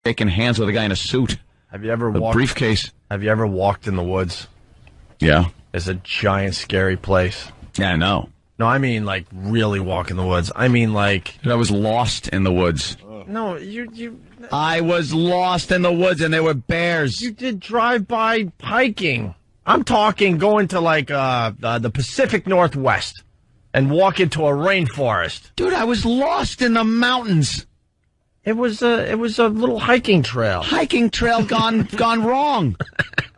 shaking hands with a guy in a suit. Have you ever a briefcase? Have you ever walked in the woods? Yeah. It's a giant, scary place. Yeah, I know. No, I mean like really walk in the woods. I mean like I was lost in the woods. No, you. I was lost in the woods, and there were bears. You did drive-by hiking. I'm talking going to like the Pacific Northwest and walk into a rainforest. Dude, I was lost in the mountains. It was a little hiking trail. Hiking trail gone wrong.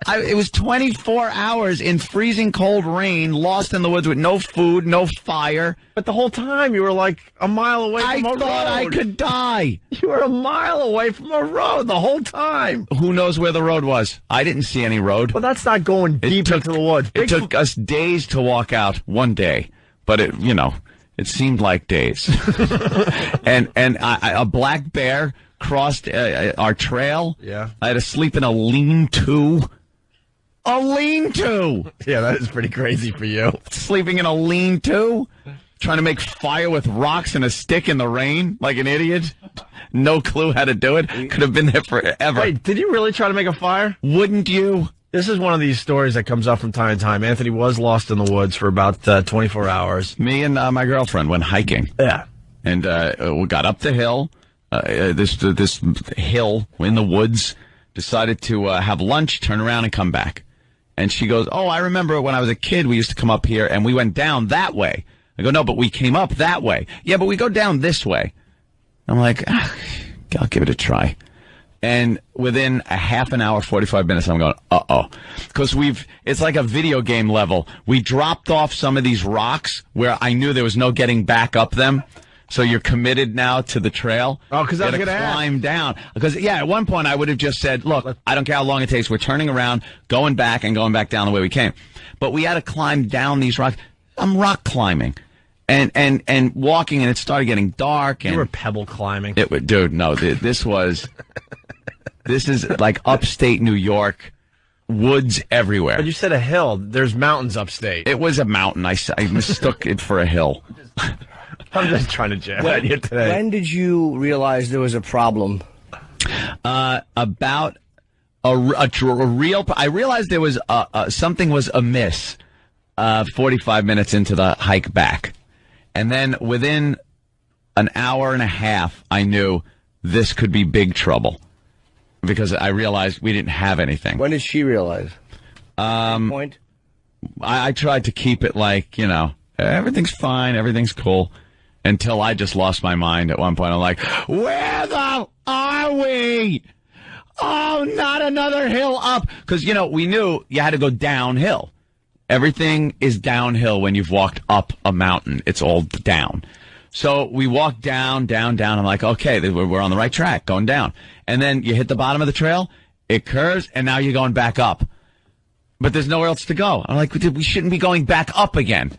It was 24 hours in freezing cold rain, lost in the woods with no food, no fire. But the whole time you were like a mile away from a road. I thought I could die. You were a mile away from a road the whole time. Who knows where the road was? I didn't see any road. Well, that's not going deep into the woods. It took us days to walk out, one day. But it seemed like days. and a black bear crossed our trail. Yeah. I had to sleep in a lean-to. A lean-to! Yeah, that is pretty crazy for you. Sleeping in a lean-to? Trying to make fire with rocks and a stick in the rain like an idiot? No clue how to do it. Could have been there forever. Wait, did you really try to make a fire? Wouldn't you? This is one of these stories that comes up from time to time. Anthony was lost in the woods for about 24 hours. Me and my girlfriend went hiking. Yeah. And we got up the hill, this hill in the woods, decided to have lunch, turn around, and come back. And she goes, oh, I remember when I was a kid, we used to come up here, and we went down that way. I go, no, but we came up that way. Yeah, but we go down this way. I'm like, I'll give it a try. And within a half an hour, 45 minutes, I'm going, uh-oh. Because it's like a video game level. We dropped off some of these rocks where I knew there was no getting back up them. So you're committed now to the trail. Oh, because I was going to climb down. Because, yeah, at one point I would have just said, look, I don't care how long it takes. We're turning around, going back, and going back down the way we came. But we had to climb down these rocks. I'm rock climbing. And walking, and it started getting dark. And you were pebble climbing. Dude, no, this is like upstate New York, woods everywhere. But you said a hill. There's mountains upstate. It was a mountain. I mistook it for a hill. I'm just trying to jam at you today. When did you realize there was a problem? About a real. I realized there was something was amiss. 45 minutes into the hike back, and then within an hour and a half, I knew this could be big trouble because I realized we didn't have anything. When did she realize? Point. I tried to keep it like everything's fine, everything's cool. Until I just lost my mind at one point. I'm like, where the are we? Oh, not another hill up. Because, we knew you had to go downhill. Everything is downhill when you've walked up a mountain. It's all down. So we walked down, down, down. I'm like, okay, we're on the right track, going down. And then you hit the bottom of the trail, it curves, and now you're going back up. But there's nowhere else to go. I'm like, we shouldn't be going back up again.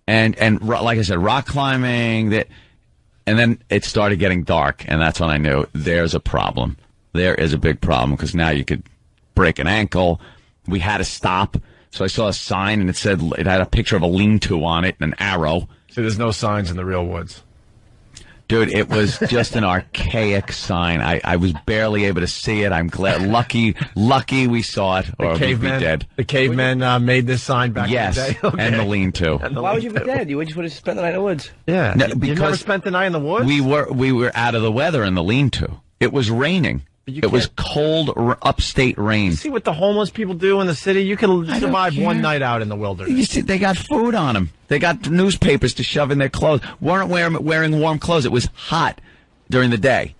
And like I said, rock climbing, and then it started getting dark, and that's when I knew there's a problem. There is a big problem, because now you could break an ankle. We had to stop, so I saw a sign, and it had a picture of a lean-to on it and an arrow. So there's no signs in the real woods. Dude, it was just an archaic sign. I was barely able to see it. I'm glad, lucky we saw it, or we'd be dead. The cavemen made this sign back in the day? Okay. And the lean-to. Why would you be dead? You just would have spent the night in the woods. Yeah. No, you never spent the night in the woods? We were out of the weather in the lean-to. It was raining. It was cold, upstate rain. You see what the homeless people do in the city? You can survive one night out in the wilderness. You see, they got food on them. They got newspapers to shove in their clothes. Weren't wearing warm clothes. It was hot during the day.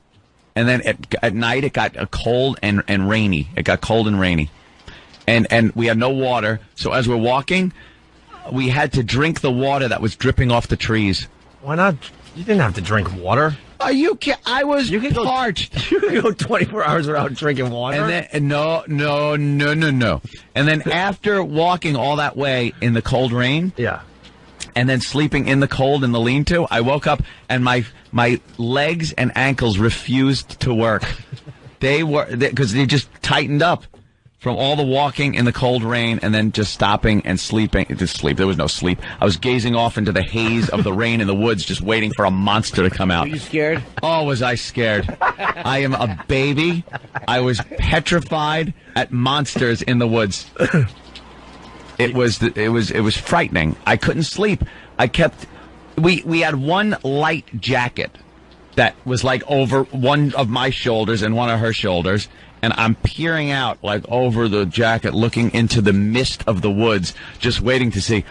And then at night, it got cold and rainy. It got cold and rainy. And we had no water. So as we're walking, we had to drink the water that was dripping off the trees. Why not? You didn't have to drink water. Are you kidding? I was parched. You could go 24 hours without drinking water? And then, no. And then after walking all that way in the cold rain, yeah, and then sleeping in the cold in the lean-to, I woke up and my legs and ankles refused to work. Because they just tightened up. from all the walking in the cold rain and then just stopping and sleeping. Just sleep. There was no sleep. I was gazing off into the haze of the rain in the woods, just waiting for a monster to come out. Were you scared? Oh, was I scared? I am a baby. I was petrified at monsters in the woods. It was frightening. I couldn't sleep. We had one light jacket that was like over one of my shoulders and one of her shoulders, and I'm peering out like over the jacket, looking into the mist of the woods, just waiting to see.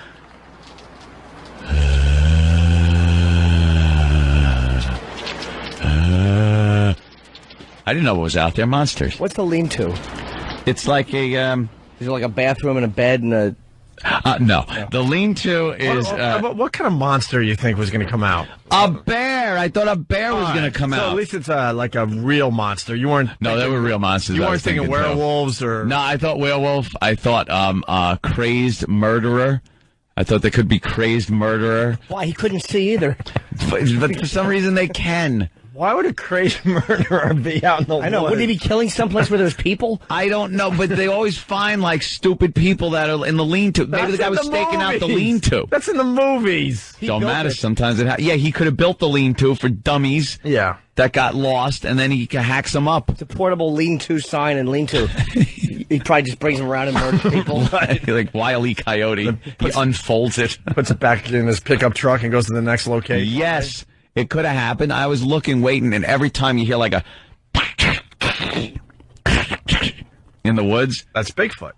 I didn't know what was out there. Monsters. What's the lean-to? It's like a Is it like a bathroom and a bed and a... no. The lean-to is what kind of monster you think was going to come out? a bear. I thought a bear was going to come so out. at least it's like a real monster. You weren't. No, they were real monsters. You I weren't was thinking too. werewolves or. No, I thought werewolf. I thought crazed murderer. I thought they could be crazed murderer. Why, he couldn't see either. But for some reason they can. Why would a crazy murderer be out in the I know. woods? Wouldn't he be killing someplace where there's people? I don't know, but they always find like stupid people that are in the lean-to. Maybe the guy was staking out the lean-to. That's in the movies. Don't matter. Sometimes yeah, he could have built the lean-to for dummies. Yeah. That got lost, and then he hacks them up. It's a portable lean-to sign and lean-to. He probably just brings them around and murders people. Like Wile E. Coyote. He unfolds it. Puts it back in his pickup truck and goes to the next location. Yes, it could have happened. I was looking, waiting, and every time you hear like a in the woods, That's Bigfoot.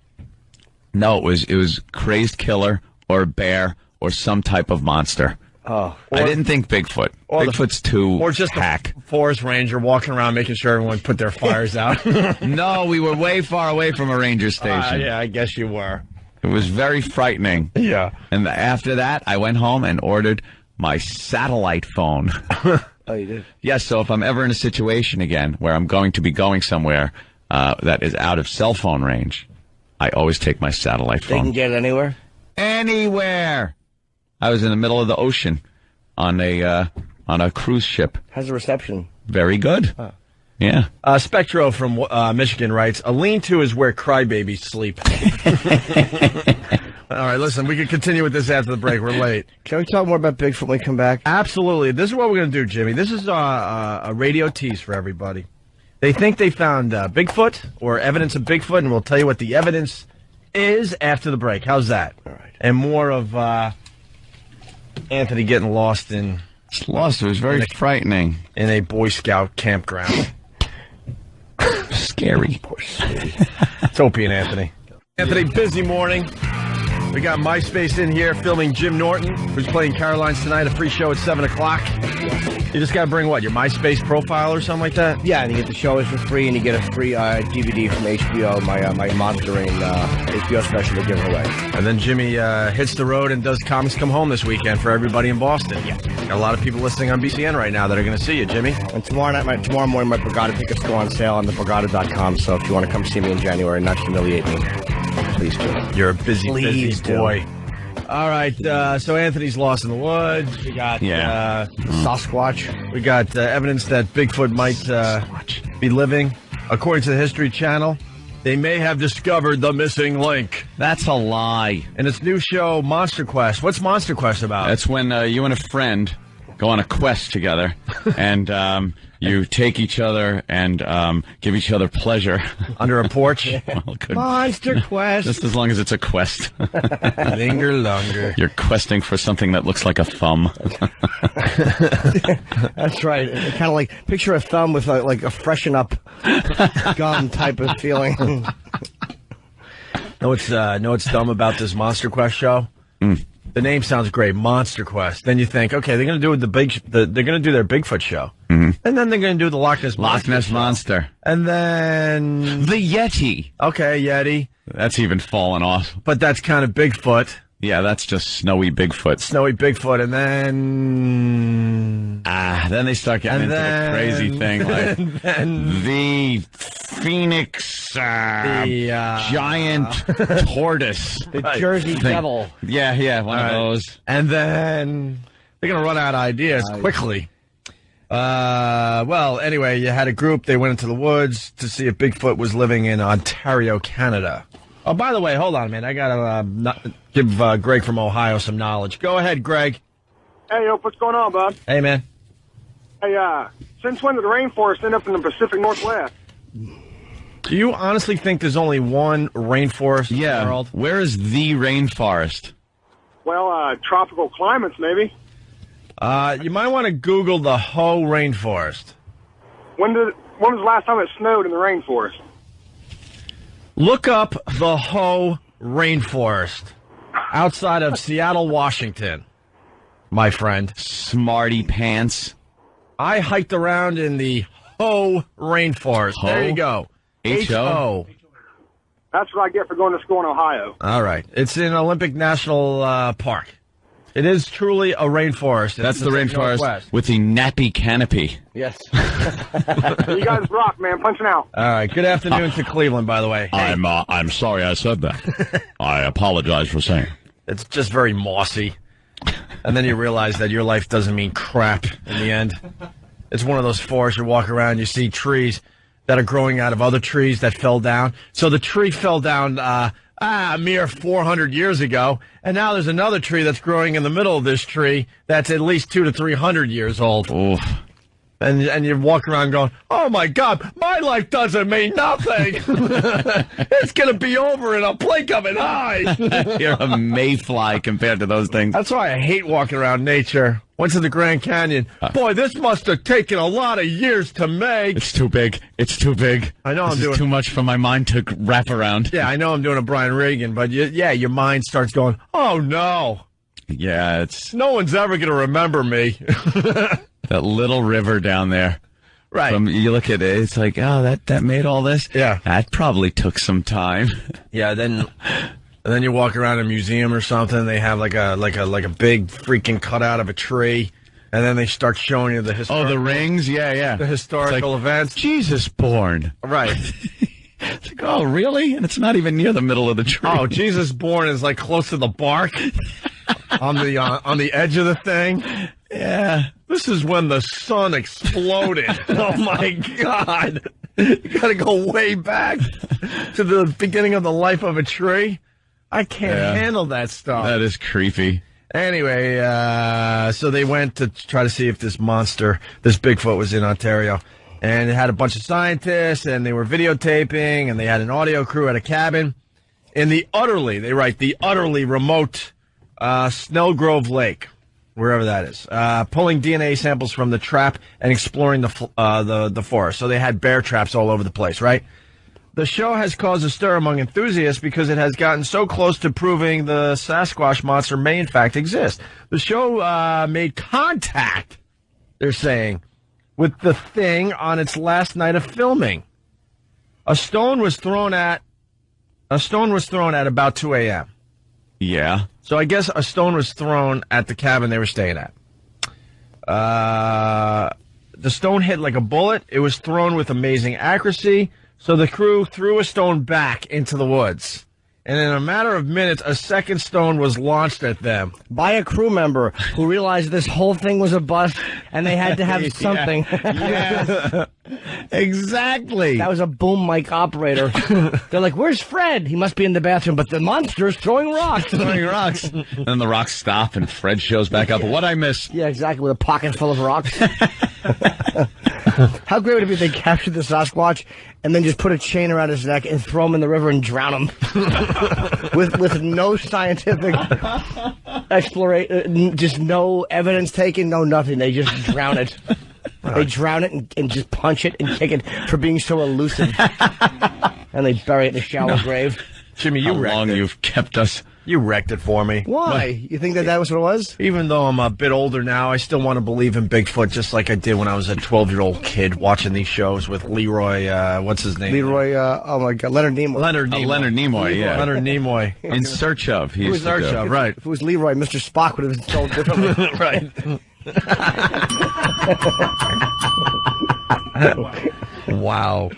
no, it was crazed killer or bear or some type of monster. Oh. I didn't think Bigfoot. Bigfoot's too Or just hack. a forest ranger walking around making sure everyone put their fires out. No, we were way far away from a ranger station. Yeah, I guess you were. It was very frightening. Yeah. And after that, I went home and ordered my satellite phone. Oh, you did? Yes, so if I'm ever in a situation again where I'm going to be going somewhere that is out of cell phone range, I always take my satellite They phone. can get it anywhere? Anywhere. I was in the middle of the ocean on a cruise ship. How's the reception? Very good. Yeah. Spectro from Michigan writes, a lean-to is where crybabies sleep. All right, listen, we can continue with this after the break. We're late. Can we talk more about Bigfoot when we come back? Absolutely. This is what we're going to do, Jimmy. This is a radio tease for everybody. They think they found Bigfoot or evidence of Bigfoot, and we'll tell you what the evidence is after the break. How's that? All right. And more of Anthony getting lost in Lost. It was very frightening. in a Boy Scout campground. Scary. It's Opie and Anthony. Anthony, busy morning. We got MySpace in here filming Jim Norton, who's playing Caroline's tonight, a free show at 7 o'clock. You just got to bring what, your MySpace profile or something like that? Yeah, and you get the show is for free, and you get a free DVD from HBO, my Monstering HBO special to give away. And then Jimmy hits the road and does Comics Come Home this weekend for everybody in Boston. Yeah. Got a lot of people listening on BCN right now that are going to see you, Jimmy. And tomorrow morning, my Borgata tickets go on sale on theborgata.com, so if you want to come see me in January and not humiliate me, please do. You're a busy Please do. boy. All right, so Anthony's lost in the woods. We got Sasquatch. we got evidence that Bigfoot might be living. According to the History Channel, they may have discovered the missing link. That's a lie. And its new show, Monster Quest. What's Monster Quest about? That's when you and a friend go on a quest together, and you take each other and give each other pleasure. Under a porch? Well, good. Monster Quest. Just as long as it's a quest. Linger longer. You're questing for something that looks like a thumb. That's right. Kind of like picture a thumb with like a freshen up gum type of feeling. Know what's dumb about this Monster Quest show? The name sounds great, Monster Quest. Then you think, okay, they're going to do they're going to do their Bigfoot show, and then they're going to do the Loch Ness Monster. and then The Yeti. okay, Yeti, That's even fallen off. but that's kind of Bigfoot, Yeah, that's just snowy Bigfoot. snowy Bigfoot, and then Then they start getting into the crazy thing, like and the Phoenix giant tortoise. The Jersey thing. Devil. Yeah, one of those. and then they're going to run out of ideas quickly. Well, anyway, you had a group. They went into the woods to see if Bigfoot was living in Ontario, Canada. Oh, by the way, hold on, man. I got to give Greg from Ohio some knowledge. Go ahead, Greg. Hey, Ope, what's going on, bud? Hey, man. Hey, since when did the rainforest end up in the Pacific Northwest? Do you honestly think there's only one rainforest in the world? Where is the rainforest? Well, tropical climates, maybe. You might want to Google the Hoh rainforest. When was the last time it snowed in the rainforest? Look up the Hoh rainforest outside of Seattle, Washington, my friend. Smarty pants. I hiked around in the Hoh rainforest. Hoh? There you go. H-O. That's what I get for going to school in Ohio. All right. It's in Olympic National Park. It is truly a rainforest. That's the rainforest with the nappy canopy. Yes. You guys rock, man. Punching out. All right. Good afternoon to Cleveland, by the way. Hey. I'm sorry I said that. I apologize for saying. It's just very mossy. And then you realize that your life doesn't mean crap in the end. It's one of those forests you walk around, you see trees that are growing out of other trees that fell down. So the tree fell down a mere 400 years ago, and now there's another tree that's growing in the middle of this tree that's at least 200 to 300 years old. Oof. And you walk around going, oh, my God, my life doesn't mean nothing. It's going to be over in a blink of an eye. You're a mayfly compared to those things. That's why I hate walking around nature. Went to the Grand Canyon. Boy, this must have taken a lot of years to make. It's too big. It's too big. I know this is too much for my mind to wrap around. Yeah, I know I'm doing a Brian Regan, but your mind starts going, oh, no. Yeah, no one's ever going to remember me. That little river down there. Right. You look at it, it's like, oh, that made all this? Yeah. That probably took some time. Yeah, then you walk around a museum or something, they have like a big freaking cutout of a tree, and then they start showing you the historical... Oh, the rings? Yeah. The historical events. Jesus born. Right. It's like, oh, really? And it's not even near the middle of the tree. Oh, Jesus born is like close to the bark on the edge of the thing. Yeah. This is when the sun exploded. Oh, my God. You got to go way back to the beginning of the life of a tree. I can't handle that stuff. That is creepy. Anyway, so they went to try to see if this Bigfoot was in Ontario. And it had a bunch of scientists, and they were videotaping, and they had an audio crew at a cabin in the utterly remote Snellgrove Lake, wherever that is, pulling DNA samples from the trap and exploring the forest. So they had bear traps all over the place, right? The show has caused a stir among enthusiasts because it has gotten so close to proving the Sasquatch monster may in fact exist. The show made contact, they're saying, with the thing on its last night of filming. A stone was thrown at about 2 a.m. Yeah. So I guess a stone was thrown at the cabin they were staying at. The stone hit like a bullet. It was thrown with amazing accuracy. So the crew threw a stone back into the woods. And in a matter of minutes, a second stone was launched at them. By a crew member who realized this whole thing was a bust and they had to have something. Yes. Exactly. That was a boom mic operator. They're like, where's Fred? He must be in the bathroom, but the monster's throwing rocks. And then the rocks stop and Fred shows back up. What'd I miss? Yeah, exactly, with a pocket full of rocks. How great would it be if they captured the Sasquatch and then just put a chain around his neck and throw him in the river and drown him? with no scientific exploration, just no evidence taken, no nothing. They just drown it. They drown it and just punch it and kick it for being so elusive. And they bury it in a shallow grave. Jimmy, you wrecked long it. You've kept us. You wrecked it for me. Why? You think that was what it was? Even though I'm a bit older now, I still want to believe in Bigfoot just like I did when I was a 12-year-old kid watching these shows with Leroy, what's his name? Leroy, oh my God, Leonard Nimoy. Leonard Nimoy, yeah. Leonard Nimoy. In search of. In search of, right. If it was Leroy, Mr. Spock would have been told differently. Right. Wow.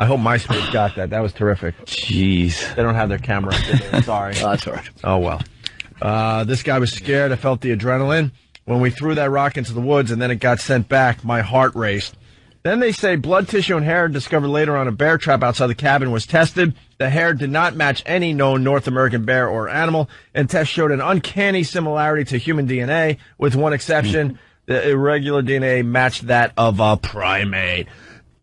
I hope MySpace got that. That was terrific. Jeez. They don't have their camera. Sorry. Oh, that's all right. Oh, well. This guy was scared. I felt the adrenaline. When we threw that rock into the woods and then it got sent back, my heart raced. Then they say blood tissue and hair discovered later on a bear trap outside the cabin was tested. The hair did not match any known North American bear or animal, and tests showed an uncanny similarity to human DNA, with one exception. The irregular DNA matched that of a primate.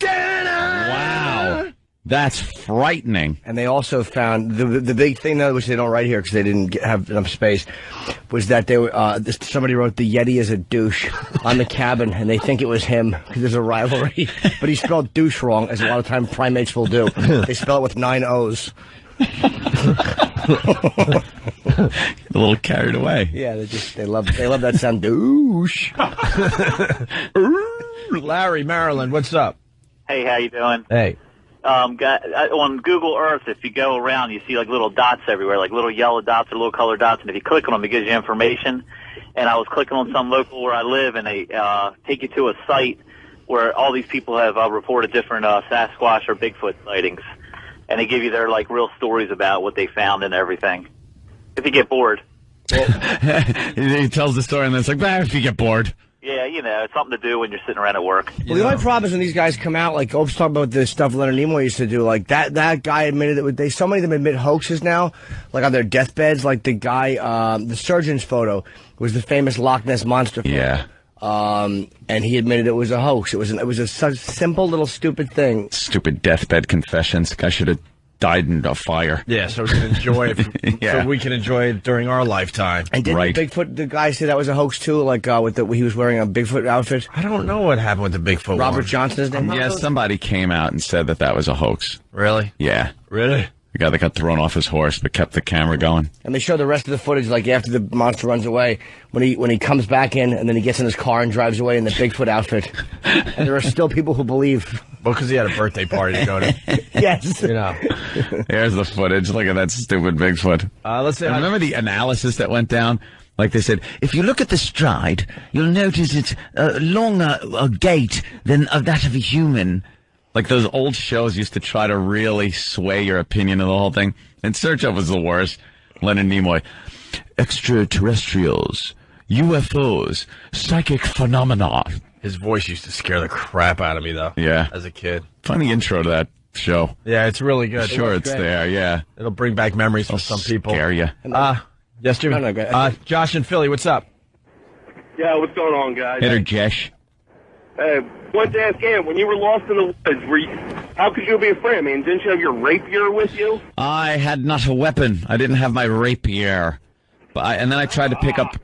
Wow. That's frightening. And they also found the big thing, though, which they don't write here because they didn't have enough space, was that they were somebody wrote the Yeti is a douche on the cabin, and they think it was him because there's a rivalry. But he spelled douche wrong, as a lot of time primates will do. They spell it with 9 O's. A little carried away. Yeah, they love that sound, douche. Larry, Maryland, what's up? Hey, how you doing? Hey. On Google Earth, if you go around, you see like little dots everywhere, like little yellow dots or little colored dots, and if you click on them, it gives you information. And I was clicking on some local where I live, and they take you to a site where all these people have reported different Sasquatch or Bigfoot sightings, and they give you their like real stories about what they found and everything. If you get bored. He tells the story, and then it's like, if you get bored. Yeah, it's something to do when you're sitting around at work. Well, the only problem is when these guys come out, like Opie's talking about the stuff Leonard Nimoy used to do, like that guy admitted that so many of them admit hoaxes now, like on their deathbeds, like the guy, the surgeon's photo was the famous Loch Ness Monster photo. Yeah. And he admitted it was a hoax. It was a such simple little stupid thing. Stupid deathbed confessions. Guy should have died in a fire. Yeah, so we can enjoy it. Yeah. So we can enjoy it during our lifetime. And didn't Right. Bigfoot, the guy say that was a hoax too? Like he was wearing a Bigfoot outfit. I don't know what happened with the Bigfoot Robert one. Johnson's name. Yeah, somebody came out and said that was a hoax. Really? Yeah. Really? The guy that got thrown off his horse but kept the camera going. And they show the rest of the footage, like after the monster runs away, when he comes back in, and then he gets in his car and drives away in the Bigfoot outfit. And there are still people who believe. Well, because he had a birthday party to go to. Yes. Here's the footage. Look at that stupid Bigfoot. Let's say. And remember the analysis that went down? Like they said, if you look at the stride, you'll notice it's a longer gait than that of a human. Like those old shows used to try to really sway your opinion of the whole thing. And Search Up was the worst. Leonard Nimoy. Extraterrestrials, UFOs, psychic phenomena. His voice used to scare the crap out of me, though. Yeah. As a kid. Funny intro to that show. Yeah, it's really good. Sure, it's great. there, yeah. It'll bring back memories for some people. Scare you. Yes, Jimmy. No, go ahead. Josh in Philly, what's up? Yeah, what's going on, guys? Hit her, Jesh. Hey, wanted to ask Ann, when you were lost in the woods, how could you be afraid? I mean, didn't you have your rapier with you? I had not a weapon. I didn't have my rapier. And then I tried to pick up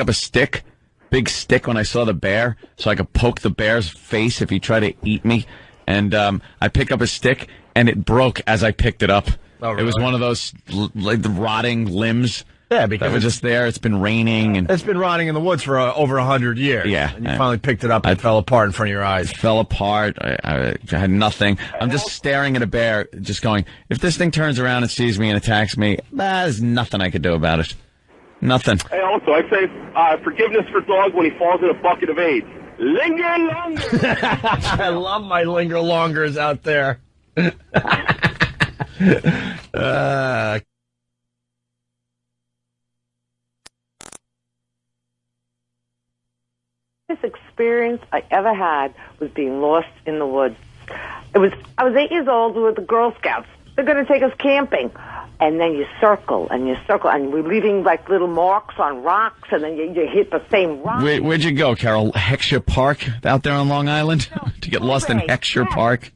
a stick, big stick, when I saw the bear, so I could poke the bear's face if he tried to eat me. And I picked up a stick, and it broke as I picked it up. Oh, really? It was one of those like the rotting limbs. Yeah, That because was just there. It's been raining and it's been rotting in the woods for over 100 years. Yeah. And you finally picked it up and it fell apart in front of your eyes. fell apart. I had nothing. I'm just staring at a bear, just going, if this thing turns around and sees me and attacks me, there's nothing I could do about it. Nothing. Hey, also, I say forgiveness for dog when he falls in a bucket of AIDS. Linger longer. I love my linger longers out there. Experience I ever had was being lost in the woods. I was 8 years old. We were the Girl Scouts. They're going to take us camping, and then you circle and we're leaving like little marks on rocks, and then you hit the same rock. Where'd you go, Carol? Heckscher Park out there on Long Island? To get lost in Bay. Heckscher Yes. Park?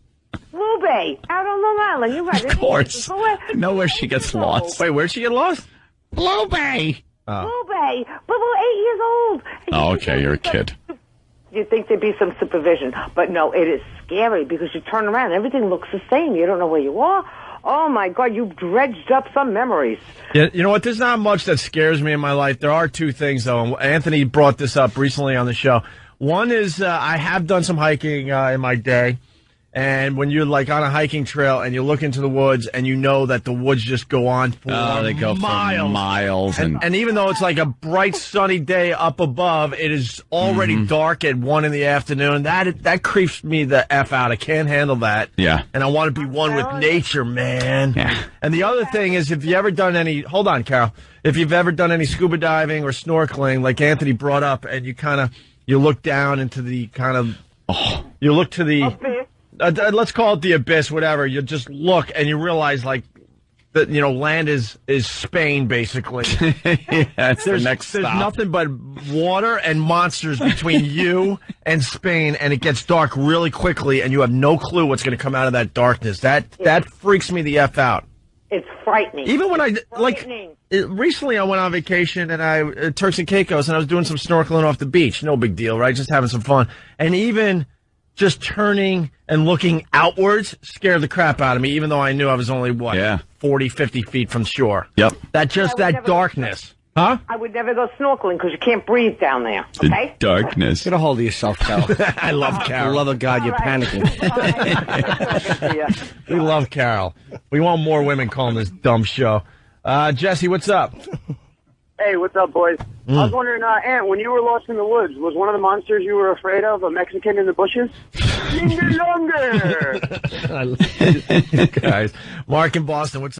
Blue Bay, out on Long Island. You're right. Of course. I know where she gets lost. Wait, where'd she get lost? Blue Bay! Blue Bay, but we're 8 years old. Oh, okay, you're a kid. You'd think there'd be some supervision, but no, it is scary because you turn around and everything looks the same. You don't know where you are. Oh, my God, you've dredged up some memories. Yeah, you know what? There's not much that scares me in my life. There are two things, though, and Anthony brought this up recently on the show. One is I have done some hiking in my day, And when you're like on a hiking trail and you look into the woods and you know that the woods just go on for they go miles. for miles. And even though it's like a bright sunny day up above, it is already dark at 1 in the afternoon. That creeps me the F out. I can't handle that. Yeah. And I want to be one with nature, man. Yeah. And the other thing is, if you ever done any, hold on, Carol, if you've ever done any scuba diving or snorkeling, like Anthony brought up, and you look down into the you look to the, let's call it the abyss, whatever. You just look and you realize that land is Spain basically. That's the next stop. There's nothing but water and monsters between you and Spain, and it gets dark really quickly, and you have no clue what's going to come out of that darkness. That freaks me the F out. It's frightening. Even when recently I went on vacation and Turks and Caicos, and I was doing some snorkeling off the beach. No big deal, right? Just having some fun. And even just turning and looking outwards scared the crap out of me, even though I knew I was only, 40, 50 feet from shore. Yep. That darkness. Huh? I would never go snorkeling because you can't breathe down there, okay? The darkness. Get a hold of yourself, Carol. I love Carol. For the love of God, you're panicking. We love Carol. We want more women calling this dumb show. Jesse, what's up? Hey, what's up, boys? I was wondering, Ant, when you were lost in the woods, was one of the monsters you were afraid of a Mexican in the bushes? Linger longer! Guys, Mark in Boston, what's